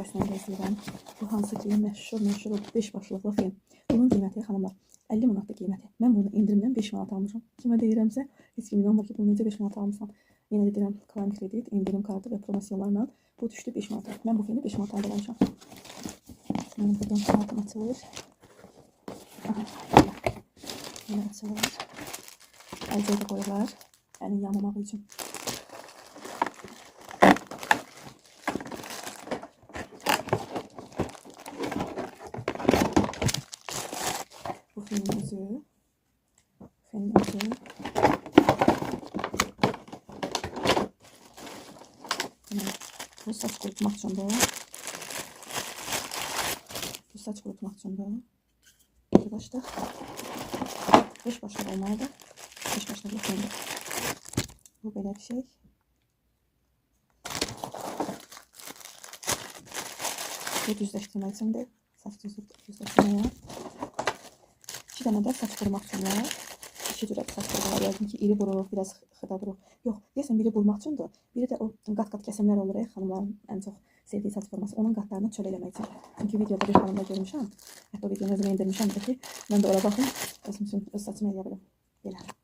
Əslən gəzdirəm. Bu hansı ki məşhur 5 başlıqlı film. Bunun qiyməti xanımlar 50 manatdır qiyməti. Mən bunu indirimdən 5 manat almışam. Kimə deyirəmsə heç kim inanmır ki, bunu necə 5 manat almışam. Yenə də deyirəm, Prime kredit, indirim kartı və promosyonlarla bu düşdü 5 manata. Mən bu filmi 5 manat almışam. Mənim buradan kartım açılır. Yine açılır. Əlcəyə də qoyurlar. Əlin yanmamaq üçün. Bu filmin özü. Bu saç kurutmak için de. Bu saç kurutmak için de. Arkadaşlar. 5 başlık olmalıdır. 5 başlık yapmalı. Bu böyle bir şey. Bu düzleştirme için de. Saç düzleştirmeye. 2 tane de saç kurumak için var. 2 cürə saç kurumalar. Yazdım ki, iri buruq, biraz xıda buruq. Yox, deyəsən biri burmaq üçündür. Biri də o qat-qat kəsimlər olur, xanımların ən çox sevdiyi saç forması. Onun qatlarını çöl eləmək üçün. Çünki videoda bir xanımda görmüşəm. Hətta o videonu özümə indirmişəm ki, mən də ora baxım, özüm üçün öz saçımı eləyə bilim. Belə.